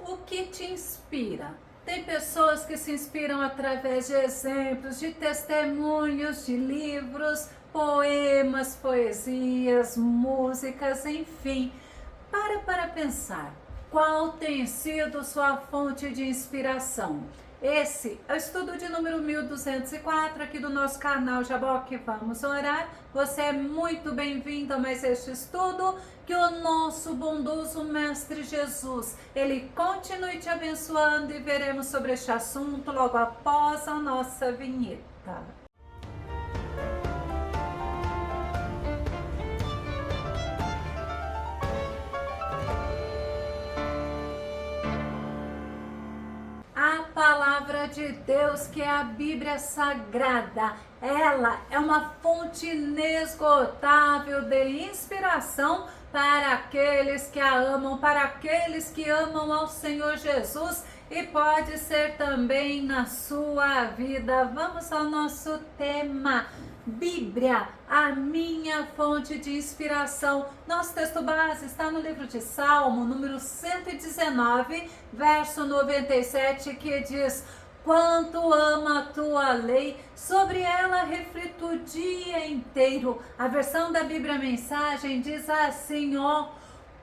O que te inspira? Tem pessoas que se inspiram através de exemplos, de testemunhos, de livros, poemas, poesias, músicas, enfim. Para pensar, qual tem sido sua fonte de inspiração? Esse é o estudo de número 1204 aqui do nosso canal Jaboque Vamos Orar. Você é muito bem-vindo a mais este estudo. Que o nosso bondoso Mestre Jesus, Ele continue te abençoando e veremos sobre este assunto logo após a nossa vinheta. A palavra de Deus, que é a Bíblia Sagrada, ela é uma fonte inesgotável de inspiração para aqueles que a amam, para aqueles que amam ao Senhor Jesus, e pode ser também na sua vida. Vamos ao nosso tema. Bíblia, a minha fonte de inspiração. Nosso texto base está no livro de Salmo, número 119, verso 97, que diz: quanto ama a tua lei, sobre ela reflito o dia inteiro. A versão da Bíblia Mensagem diz assim,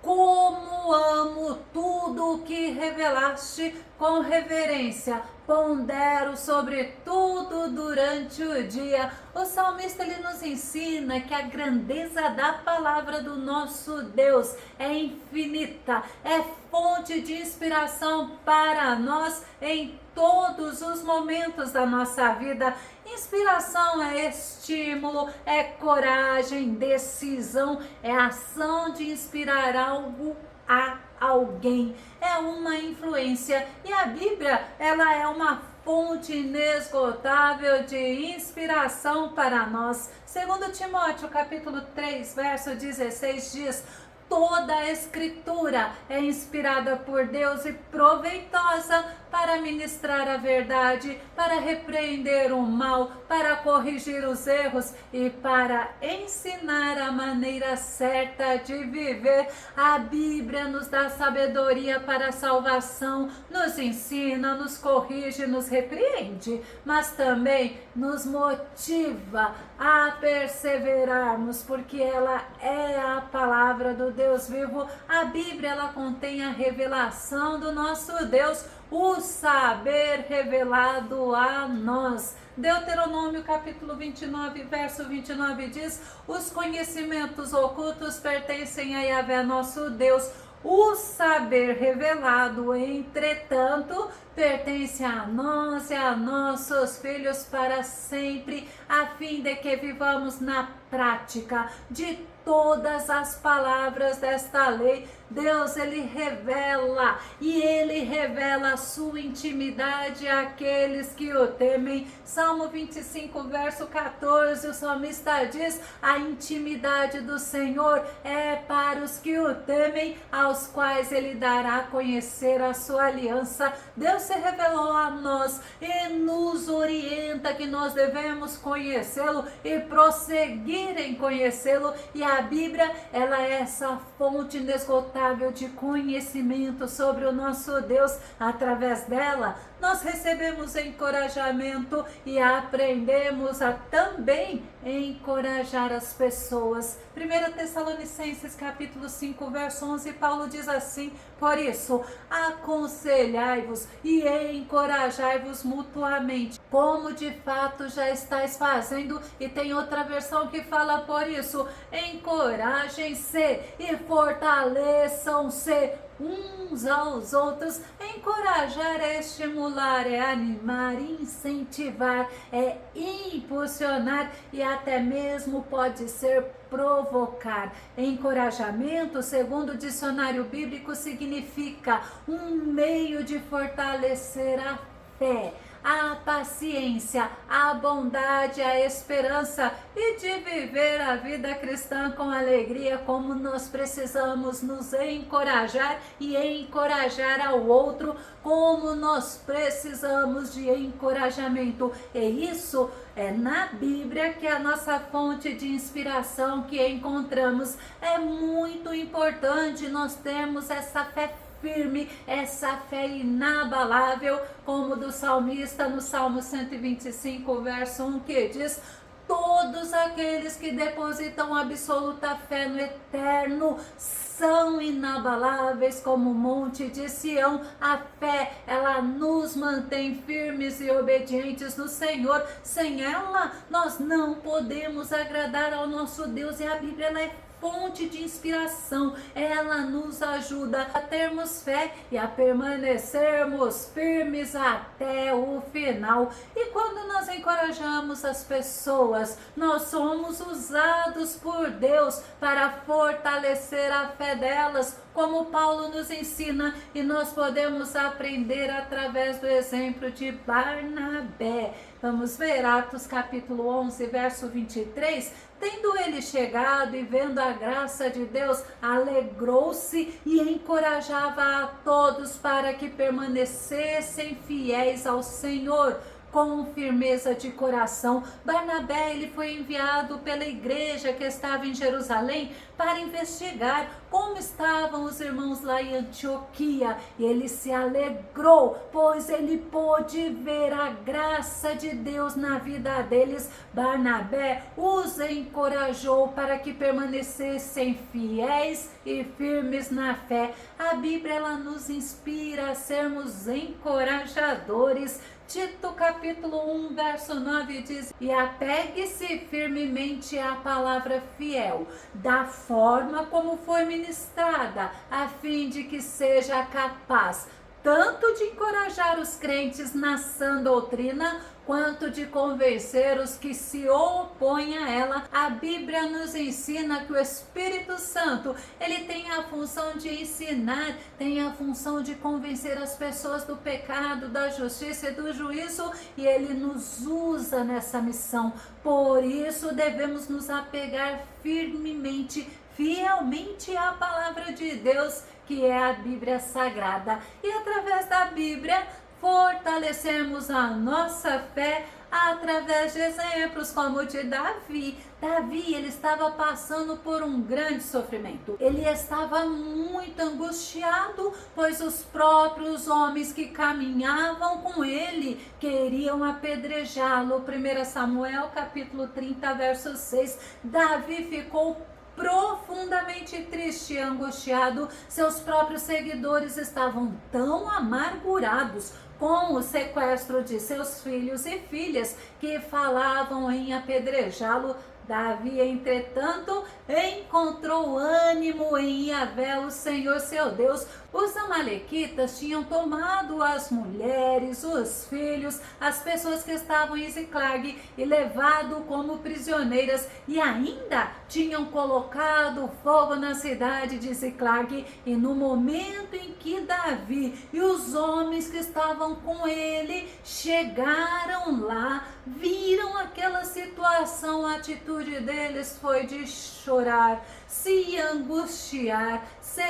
como amo tudo o que revelaste com reverência, pondero sobre tudo durante o dia. O salmista, ele nos ensina que a grandeza da palavra do nosso Deus é infinita, é fonte de inspiração para nós em todos os momentos da nossa vida. Inspiração é estímulo, é coragem, decisão, é ação de inspirar algo a alguém, é uma influência. E a Bíblia, ela é uma fonte inesgotável de inspiração para nós. Segundo Timóteo, capítulo 3, verso 16 diz: toda a escritura é inspirada por Deus e proveitosa para ministrar a verdade, para repreender o mal, para corrigir os erros e para ensinar a maneira certa de viver. A Bíblia nos dá sabedoria para a salvação, nos ensina, nos corrige, nos repreende, mas também nos motiva a perseverarmos, porque ela é a palavra do Deus vivo. A Bíblia, ela contém a revelação do nosso Deus, o saber revelado a nós. Deuteronômio capítulo 29, verso 29 diz: os conhecimentos ocultos pertencem a Yahvé, nosso Deus. O saber revelado, entretanto, pertence a nós e a nossos filhos para sempre, a fim de que vivamos na prática de todas as palavras desta lei. Deus, ele revela, e ele revela a sua intimidade àqueles que o temem. Salmo 25, verso 14, o salmista diz: a intimidade do Senhor é para os que o temem, aos quais ele dará a conhecer a sua aliança. Deus se revelou a nós e nos orienta que nós devemos conhecê-lo e prosseguir em conhecê-lo. E a Bíblia, ela é essa fonte inesgotável de conhecimento sobre o nosso Deus. Através dela, nós recebemos encorajamento e aprendemos a também encorajar as pessoas. 1 Tessalonicenses capítulo 5, verso 11, Paulo diz assim: por isso, aconselhai-vos e encorajai-vos mutuamente, como de fato já estáis fazendo. E tem outra versão que fala: por isso, encorajem-se e fortaleçam-se uns aos outros. Encorajar é estimular, é animar, incentivar, é impulsionar e até mesmo pode ser provocar. Encorajamento, segundo o dicionário bíblico, significa um meio de fortalecer a fé, a paciência, a bondade, a esperança e de viver a vida cristã com alegria. Como nós precisamos nos encorajar e encorajar ao outro, como nós precisamos de encorajamento. E isso é na Bíblia, que é a nossa fonte de inspiração, que encontramos. É muito importante nós termos essa fé firme, essa fé inabalável, como do salmista no Salmo 125, verso 1, que diz: todos aqueles que depositam absoluta fé no Eterno são inabaláveis como o monte de Sião. A fé, ela nos mantém firmes e obedientes no Senhor. Sem ela, nós não podemos agradar ao nosso Deus. E a Bíblia, ela é fonte de inspiração, ela nos ajuda a termos fé e a permanecermos firmes até o final. E quando nós encorajamos as pessoas, nós somos usados por Deus para fortalecer a fé delas, como Paulo nos ensina, e nós podemos aprender através do exemplo de Barnabé. Vamos ver Atos capítulo 11, verso 23. Tendo ele chegado e vendo a graça de Deus, alegrou-se e encorajava a todos para que permanecessem fiéis ao Senhor. Com firmeza de coração, Barnabé, ele foi enviado pela igreja que estava em Jerusalém para investigar como estavam os irmãos lá em Antioquia. E ele se alegrou, pois ele pôde ver a graça de Deus na vida deles. Barnabé os encorajou para que permanecessem fiéis e firmes na fé. A Bíblia, ela nos inspira a sermos encorajadores. Tito capítulo 1, verso 9 diz: e apegue-se firmemente à palavra fiel, da forma como foi ministrada, a fim de que seja capaz tanto de encorajar os crentes na sã doutrina, quanto de convencer os que se opõem a ela. A Bíblia nos ensina que o Espírito Santo, ele tem a função de ensinar, tem a função de convencer as pessoas do pecado, da justiça e do juízo, e ele nos usa nessa missão. Por isso devemos nos apegar firmemente, fielmente à palavra de Deus, que é a Bíblia Sagrada, e através da Bíblia fortalecemos a nossa fé através de exemplos como o de Davi. Davi, ele estava passando por um grande sofrimento. Ele estava muito angustiado, pois os próprios homens que caminhavam com ele queriam apedrejá-lo. 1 Samuel capítulo 30, verso 6. Davi ficou profundamente triste e angustiado. Seus próprios seguidores estavam tão amargurados com o sequestro de seus filhos e filhas que falavam em apedrejá-lo. Davi, entretanto, encontrou ânimo em Yahvé, o Senhor seu Deus. Os amalequitas tinham tomado as mulheres, os filhos, as pessoas que estavam em Ziclag e levado como prisioneiras, e ainda tinham colocado fogo na cidade de Ziclag. E no momento em que Davi e os homens que estavam com ele chegaram lá, viram aquela situação, a atitude deles foi de chorar, se angustiar, se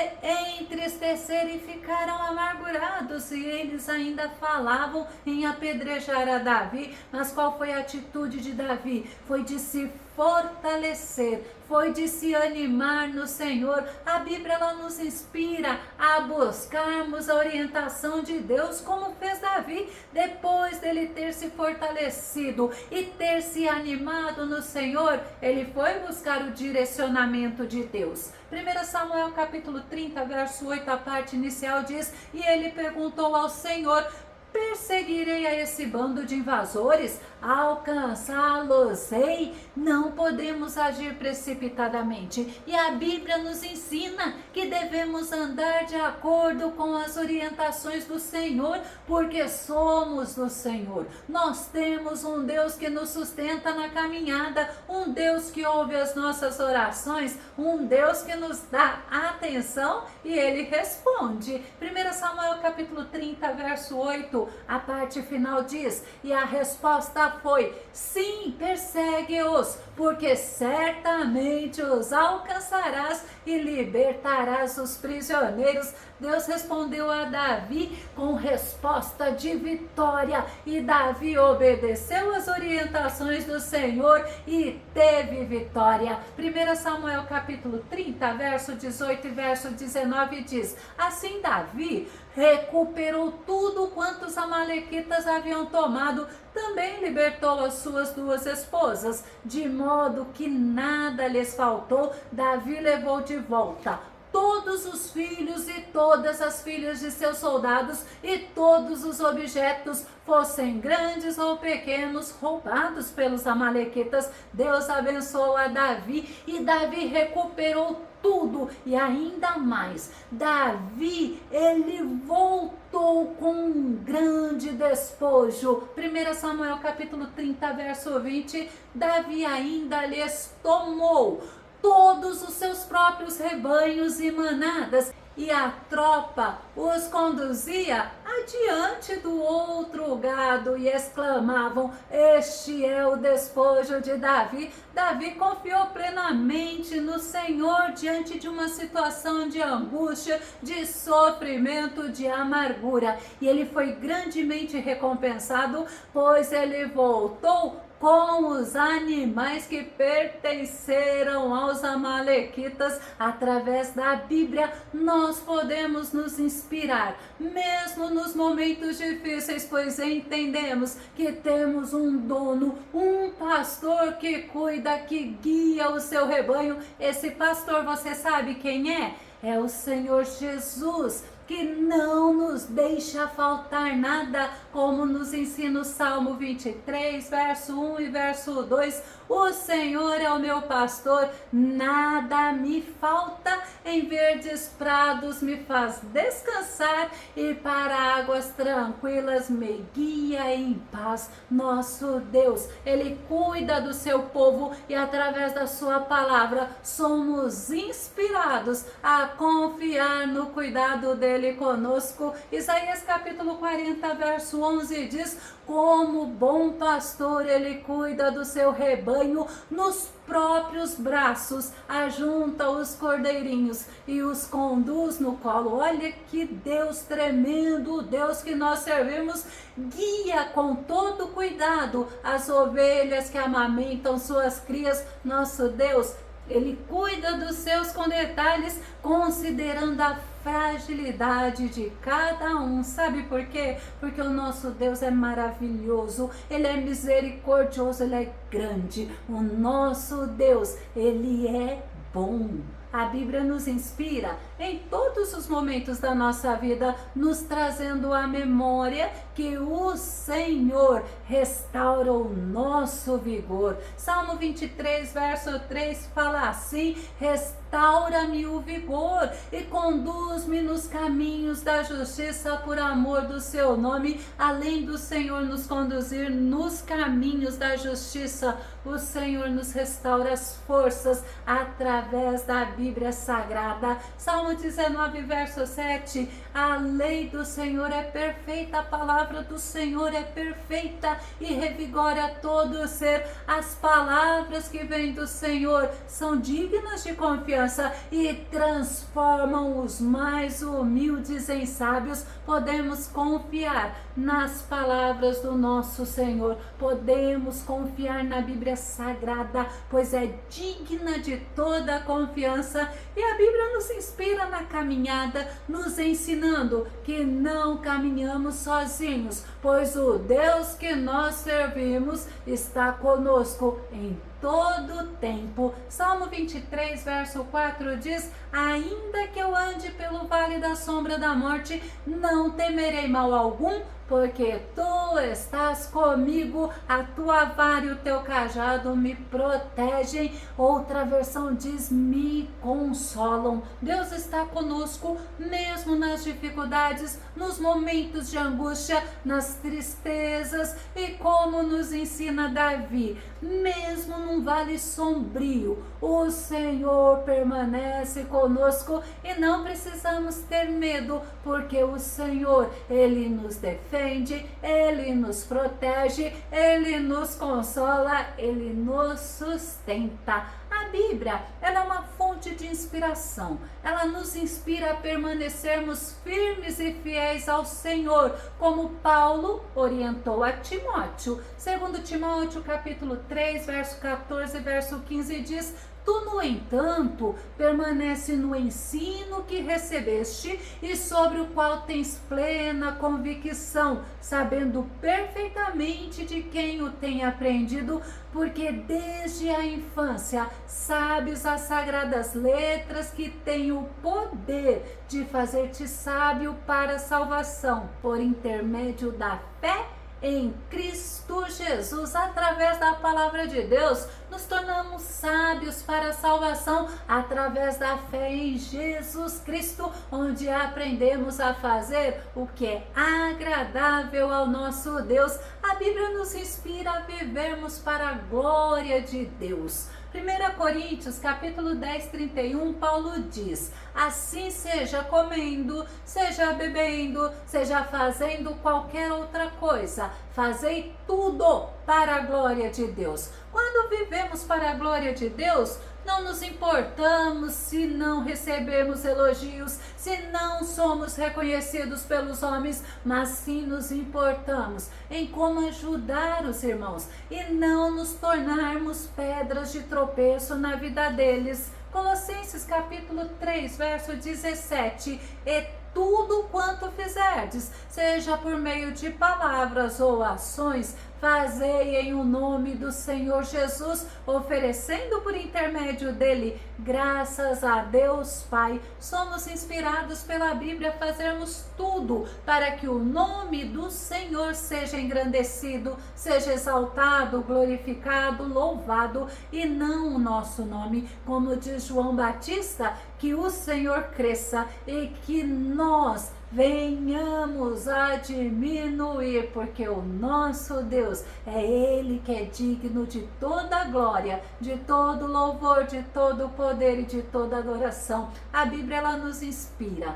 entristecer, e ficaram amargurados. E eles ainda falavam em apedrejar a Davi. Mas qual foi a atitude de Davi? Foi de se fortalecer, foi de se animar no Senhor. A Bíblia, ela nos inspira a buscarmos a orientação de Deus, como fez Davi. Depois dele ter se fortalecido e ter se animado no Senhor, ele foi buscar o direcionamento de Deus. 1 Samuel capítulo 30, verso 8, a parte inicial diz: e ele perguntou ao Senhor: perseguirei a esse bando de invasores? Alcançá-los-ei? Não podemos agir precipitadamente. E a Bíblia nos ensina que devemos andar de acordo com as orientações do Senhor, porque somos do Senhor. Nós temos um Deus que nos sustenta na caminhada, um Deus que ouve as nossas orações, um Deus que nos dá atenção e ele responde. 1 Samuel capítulo 30, verso 8, a parte final diz: e a resposta foi: sim, persegue-os, porque certamente os alcançarás e libertarás os prisioneiros. Deus respondeu a Davi com resposta de vitória, e Davi obedeceu às orientações do Senhor e teve vitória. 1 Samuel capítulo 30, verso 18 e verso 19 diz: assim Davi recuperou tudo quanto os amalequitas haviam tomado, também libertou as suas 2 esposas, de modo que nada lhes faltou. Davi levou de volta todos os filhos e todas as filhas de seus soldados e todos os objetos, fossem grandes ou pequenos, roubados pelos amalequitas. Deus abençoou a Davi e Davi recuperou tudo e ainda mais. Davi, ele voltou com um grande despojo. 1 Samuel capítulo 30, verso 20, Davi ainda lhes tomou todos os seus próprios rebanhos e manadas, e a tropa os conduzia adiante do outro gado, e exclamavam: este é o despojo de Davi. Davi confiou plenamente no Senhor diante de uma situação de angústia, de sofrimento, de amargura, e ele foi grandemente recompensado, pois ele voltou com os animais que pertenceram aos amalequitas. Através da Bíblia nós podemos nos inspirar, mesmo nos momentos difíceis, pois entendemos que temos um dono, um pastor que cuida, que guia o seu rebanho. Esse pastor, você sabe quem é? É o Senhor Jesus, que não nos deixa faltar nada, como nos ensina o Salmo 23, verso 1 e verso 2. O Senhor é o meu pastor, nada me falta. Em verdes prados me faz descansar, e para águas tranquilas me guia em paz. Nosso Deus, Ele cuida do seu povo, e através da sua palavra somos inspirados a confiar no cuidado dele conosco. Isaías capítulo 40, verso 11 diz: como bom pastor ele cuida do seu rebanho, nos próprios braços ajunta os cordeirinhos e os conduz no colo. Olha que Deus tremendo, o Deus que nós servimos, guia com todo cuidado as ovelhas que amamentam suas crias. Nosso Deus, Ele cuida dos seus com detalhes, considerando a fragilidade de cada um. Sabe por quê? Porque o nosso Deus é maravilhoso, Ele é misericordioso, Ele é grande. O nosso Deus, Ele é bom. A Bíblia nos inspira em todos os momentos da nossa vida, nos trazendo à memória que o Senhor restaura o nosso vigor. Salmo 23, verso 3 fala assim: restaura-me o vigor e conduz-me nos caminhos da justiça por amor do seu nome. Além do Senhor nos conduzir nos caminhos da justiça, o Senhor nos restaura as forças através da Bíblia Sagrada. Salmo 19, verso 7, a lei do Senhor é perfeita, a palavra do Senhor é perfeita e revigora todo o ser. As palavras que vêm do Senhor são dignas de confiança e transformam os mais humildes em sábios. Podemos confiar nas palavras do nosso Senhor, podemos confiar na Bíblia Sagrada, pois é digna de toda a confiança. E a Bíblia nos inspira na caminhada, nos ensinando que não caminhamos sozinhos, pois o Deus que nós servimos está conosco em todo o tempo. Salmo 23, verso 4 diz: ainda que eu ande pelo vale da sombra da morte, não temerei mal algum, porque tu estás comigo, a tua vara e o teu cajado me protegem. Outra versão diz: me consolam. Deus está conosco mesmo nas dificuldades, nos momentos de angústia, nas tristezas, e como nos ensina Davi, mesmo num vale sombrio, o Senhor permanece conosco e não precisamos ter medo, porque o Senhor, Ele nos defende, Ele nos protege, Ele nos consola, Ele nos sustenta. A Bíblia, ela é uma fonte fonte de inspiração. Ela nos inspira a permanecermos firmes e fiéis ao Senhor, como Paulo orientou a Timóteo. Segundo Timóteo, capítulo 3, verso 14 e verso 15 diz: Tu, no entanto, permanece no ensino que recebeste e sobre o qual tens plena convicção, sabendo perfeitamente de quem o tem aprendido, porque desde a infância sabes as sagradas letras que têm o poder de fazer-te sábio para a salvação, por intermédio da fé em Cristo Jesus. Através da palavra de Deus, nos tornamos sábios para a salvação através da fé em Jesus Cristo, onde aprendemos a fazer o que é agradável ao nosso Deus. A Bíblia nos inspira a vivermos para a glória de Deus. 1 Coríntios, capítulo 10, 31, Paulo diz: assim seja comendo, seja bebendo, seja fazendo qualquer outra coisa, fazei tudo para a glória de Deus. Quando vivemos para a glória de Deus, não nos importamos se não recebemos elogios, se não somos reconhecidos pelos homens, mas sim nos importamos em como ajudar os irmãos e não nos tornarmos pedras de tropeço na vida deles. Colossenses capítulo 3, verso 17: e tudo quanto fizerdes, seja por meio de palavras ou ações, fazei em o nome do Senhor Jesus, oferecendo por intermédio dele graças a Deus Pai. Somos inspirados pela Bíblia a fazermos tudo para que o nome do Senhor seja engrandecido, seja exaltado, glorificado, louvado, e não o nosso nome. Como diz João Batista, que o Senhor cresça e que nós venhamos a diminuir, porque o nosso Deus é Ele que é digno de toda glória, de todo louvor, de todo poder e de toda adoração. A Bíblia, ela nos inspira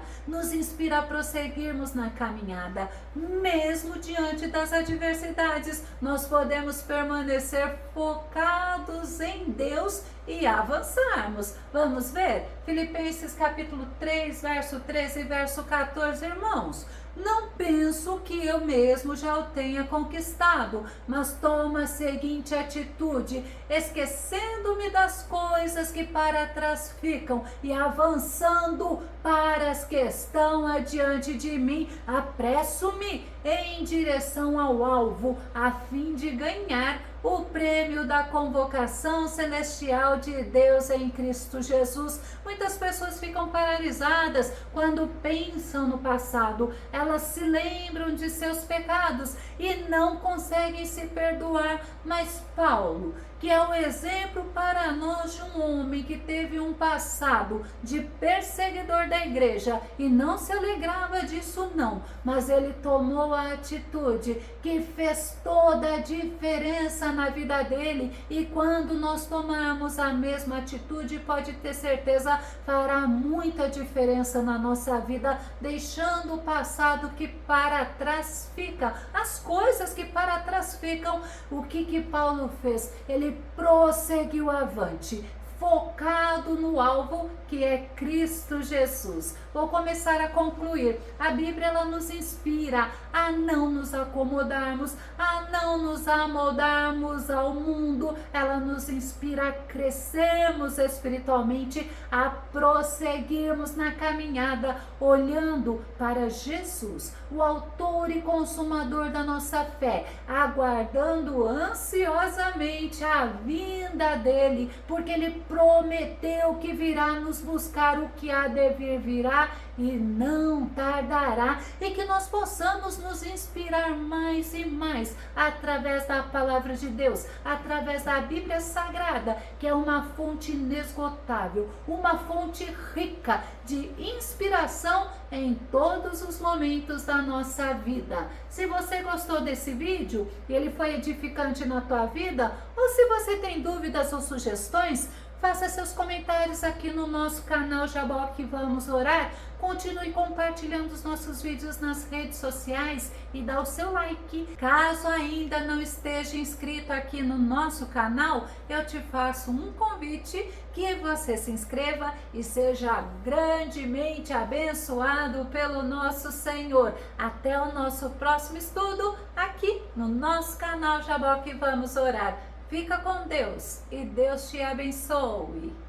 a prosseguirmos na caminhada, mesmo diante das adversidades. Nós podemos permanecer focados em Deus e avançarmos. Vamos ver? Filipenses capítulo 3, verso 13 e verso 14, irmãos. Não penso que eu mesmo já o tenha conquistado, mas tomo a seguinte atitude: esquecendo-me das coisas que para trás ficam e avançando para as que estão adiante de mim, apresso-me em direção ao alvo, a fim de ganhar o prêmio da convocação celestial de Deus em Cristo Jesus. Muitas pessoas ficam paralisadas quando pensam no passado. Elas se lembram de seus pecados e não conseguem se perdoar. Mas Paulo, que é um exemplo para nós de um homem que teve um passado de perseguidor da igreja e não se alegrava disso não, mas ele tomou a atitude que fez toda a diferença na vida dele, e quando nós tomarmos a mesma atitude, pode ter certeza, fará muita diferença na nossa vida, deixando o passado que para trás fica, as coisas que para trás ficam. O que Paulo fez? Ele prosseguiu avante, focado no alvo, que é Cristo Jesus. Vou começar a concluir. A Bíblia, ela nos inspira a não nos acomodarmos, a não nos amoldarmos ao mundo. Ela nos inspira a crescermos espiritualmente, a prosseguirmos na caminhada, olhando para Jesus, o autor e consumador da nossa fé, aguardando ansiosamente a vinda dele, porque ele prometeu que virá nos buscar, o que há de vir virá e não tardará, e que nós possamos nos inspirar mais e mais através da palavra de Deus, através da Bíblia Sagrada, que é uma fonte inesgotável, uma fonte rica de inspiração em todos os momentos da nossa vida. Se você gostou desse vídeo e ele foi edificante na tua vida, ou se você tem dúvidas ou sugestões, Faça seus comentários aqui no nosso canal Jaboque Vamos Orar. Continue compartilhando os nossos vídeos nas redes sociais e dá o seu like. Caso ainda não esteja inscrito aqui no nosso canal, eu te faço um convite que você se inscreva e seja grandemente abençoado pelo nosso Senhor. Até o nosso próximo estudo aqui no nosso canal Jaboque Vamos Orar. Fica com Deus e Deus te abençoe.